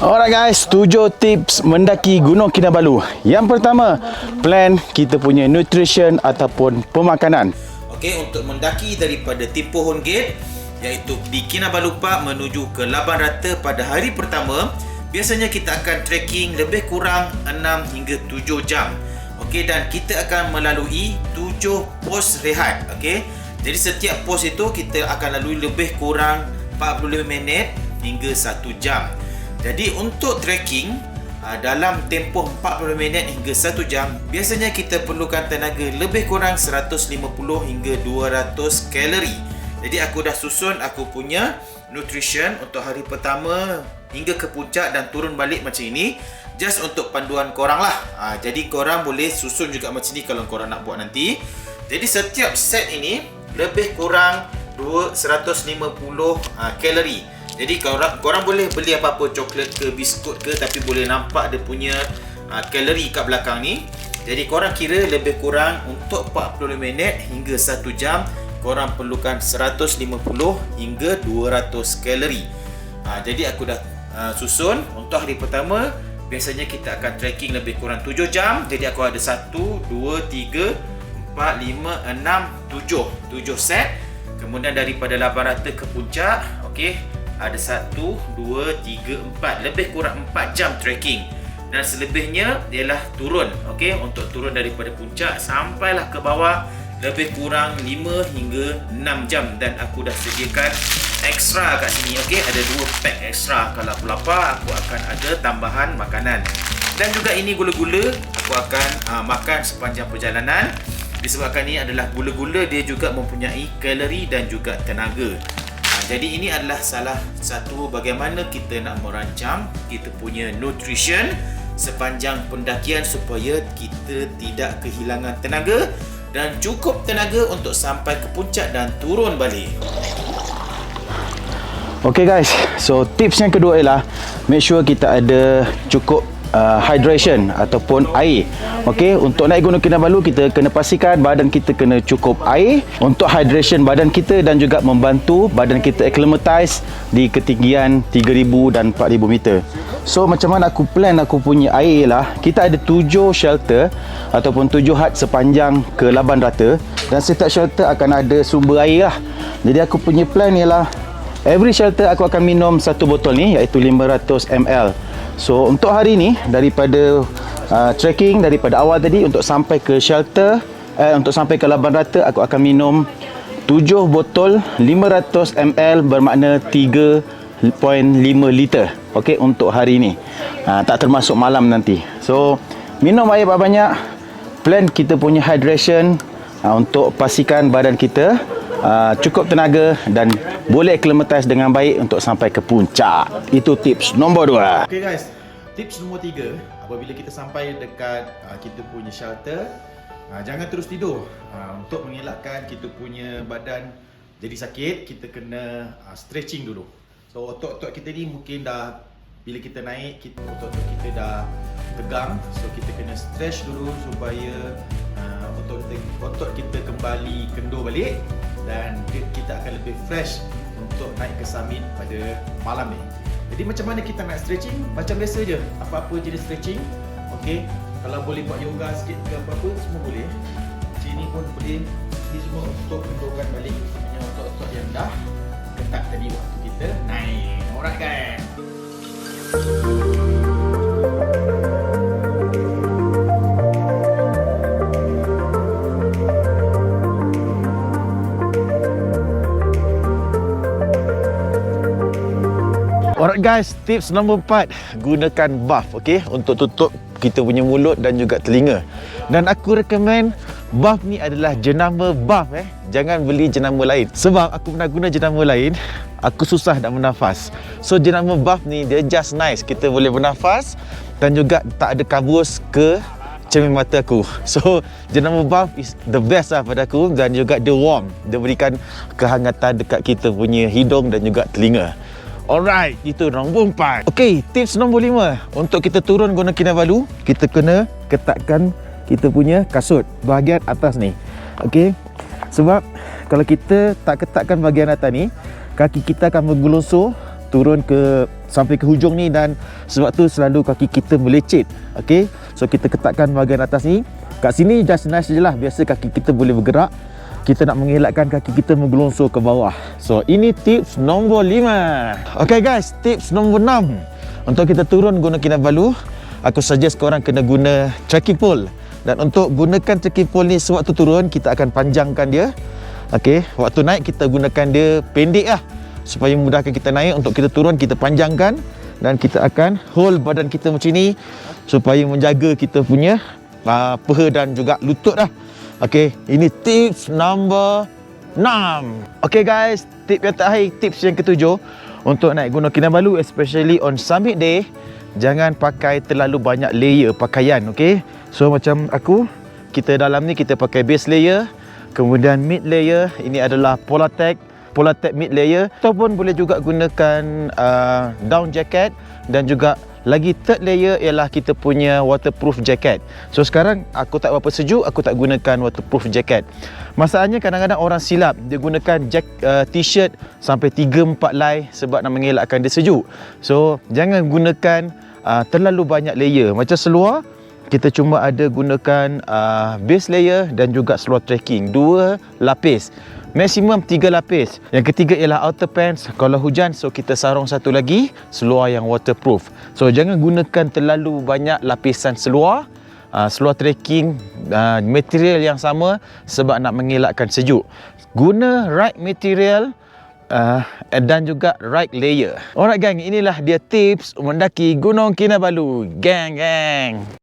Alright guys, 7 tips mendaki Gunung Kinabalu. Yang pertama, plan kita punya nutrition ataupun pemakanan. Okey, untuk mendaki daripada Timpohon Gate iaitu di Kinabalu Park menuju ke Laban Rata pada hari pertama, biasanya kita akan trekking lebih kurang 6 hingga 7 jam. Okey, dan kita akan melalui 7 pos rehat. Okey, jadi setiap pos itu kita akan lalui lebih kurang 45 minit hingga 1 jam. Jadi untuk trekking dalam tempoh 40 minit hingga 1 jam, biasanya kita perlukan tenaga lebih kurang 150 hingga 200 kalori. Jadi aku dah susun aku punya nutrition untuk hari pertama hingga ke puncak dan turun balik macam ini, just untuk panduan korang lah. Jadi korang boleh susun juga macam ni kalau korang nak buat nanti. Jadi setiap set ini lebih kurang 150 kalori. Jadi korang boleh beli apa-apa, coklat ke, biskut ke, tapi boleh nampak dia punya kalori kat belakang ni. Jadi korang kira lebih kurang untuk 40 minit hingga 1 jam, korang perlukan 150 hingga 200 kalori. Jadi aku dah susun untuk hari pertama. Biasanya kita akan trekking lebih kurang 7 jam. Jadi aku ada 1, 2, 3, 4, 5, 6, 7 set. Kemudian daripada Laban Rata ke puncak, okey, ada 1, 2, 3, 4, lebih kurang 4 jam trekking. Dan selebihnya ialah turun. Okey, untuk turun daripada puncak sampailah ke bawah lebih kurang 5 hingga 6 jam. Dan aku dah sediakan ekstra kat sini. Okey, ada 2 pack ekstra. Kalau aku lapar, aku akan ada tambahan makanan. Dan juga ini gula-gula aku akan makan sepanjang perjalanan. Disebabkan ini adalah gula-gula, dia juga mempunyai kalori dan juga tenaga. Jadi ini adalah salah satu bagaimana kita nak merancang kita punya nutrition sepanjang pendakian supaya kita tidak kehilangan tenaga dan cukup tenaga untuk sampai ke puncak dan turun balik. Okay guys, so tips yang kedua ialah make sure kita ada cukup hydration ataupun air. Okey, untuk naik Gunung Kinabalu kita kena pastikan badan kita kena cukup air untuk hydration badan kita dan juga membantu badan kita acclimatize di ketinggian 3000 dan 4000 meter. So macam mana aku plan aku punya air ialah kita ada 7 shelter ataupun 7 hut sepanjang ke Laban Rata dan setiap shelter akan ada sumber air lah. Jadi aku punya plan ialah every shelter aku akan minum 1 botol ni iaitu 500 ml. So untuk hari ni daripada trekking daripada awal tadi untuk sampai ke shelter untuk sampai ke Laban Rata aku akan minum 7 botol 500 ml bermakna 3.5 liter. Okey, untuk hari ni. Tak termasuk malam nanti. So minum air banyak, plan kita punya hydration untuk pastikan badan kita cukup tenaga dan boleh acclimatize dengan baik untuk sampai ke puncak. Itu tips nombor 2. Okay guys, tips nombor 3, apabila kita sampai dekat kita punya shelter, jangan terus tidur. Untuk mengelakkan kita punya badan jadi sakit, kita kena stretching dulu. So otot-otot kita ni mungkin dah, bila kita naik, otot-otot kita dah tegang. So kita kena stretch dulu supaya otot kita kembali kendur balik dan kita akan lebih fresh untuk naik ke summit pada malam ni. Jadi macam mana kita nak stretching? Macam biasa je, apa-apa jenis stretching. Okey, kalau boleh buat yoga sikit ke apa-apa, semua boleh. Sini pun boleh. Ini semua untuk kendurkan balik otot-otot yang dah ketat tadi waktu kita naik. Alright guys. Alright guys, tips nombor 4, gunakan buff, okey, untuk tutup kita punya mulut dan juga telinga. Dan aku recommend buff ni adalah jenama buff Jangan beli jenama lain. Sebab aku pernah guna jenama lain, aku susah nak bernafas. So jenama buff ni dia just nice, kita boleh bernafas dan juga tak ada kabus ke cermin mata aku. So jenama buff is the best lah pada aku dan juga dia warm. Dia berikan kehangatan dekat kita punya hidung dan juga telinga. Alright, itu nombor 4. Okey, tips nombor 5. Untuk kita turun Gunung Kinabalu, kita kena ketatkan kita punya kasut bahagian atas ni. Okey. Sebab kalau kita tak ketatkan bahagian atas ni, kaki kita akan bergelosor turun ke sampai ke hujung ni, dan sebab tu selalu kaki kita melecet. Okey, so kita ketatkan bahagian atas ni. Kat sini just nice je lah, biasa kaki kita boleh bergerak. Kita nak mengelakkan kaki kita menggelongsor ke bawah. So ini tips nombor 5. Okay guys, tips nombor 6. Untuk kita turun guna Kinabalu, aku suggest korang kena guna trekking pole. Dan untuk gunakan trekking pole ni, sewaktu turun kita akan panjangkan dia. Okay, waktu naik kita gunakan dia pendek lah, supaya memudahkan kita naik. Untuk kita turun kita panjangkan, dan kita akan hold badan kita macam ni supaya menjaga kita punya peha dan juga lutut lah. Okey, ini tips nombor 6. Okey guys, tip yang terakhir, tips yang ketujuh. Untuk naik Gunung Kinabalu, especially on summit day, jangan pakai terlalu banyak layer pakaian. Okey, so macam aku, kita dalam ni kita pakai base layer, kemudian mid layer, ini adalah Polartec mid layer, ataupun boleh juga gunakan down jacket, dan juga lagi third layer ialah kita punya waterproof jacket. So sekarang aku tak berapa sejuk, aku tak gunakan waterproof jacket. Masalahnya kadang-kadang orang silap, dia gunakan t-shirt sampai 3-4 lai sebab nak mengelakkan dia sejuk. So jangan gunakan terlalu banyak layer. Macam seluar, kita cuma ada gunakan base layer dan juga seluar trekking 2 lapis. Maksimum 3 lapis. Yang ketiga ialah outer pants. Kalau hujan, so kita sarung satu lagi seluar yang waterproof. So jangan gunakan terlalu banyak lapisan seluar. Seluar trekking material yang sama sebab nak mengelakkan sejuk. Guna right material dan juga right layer. Alright gang, inilah dia tips mendaki Gunung Kinabalu. Gang.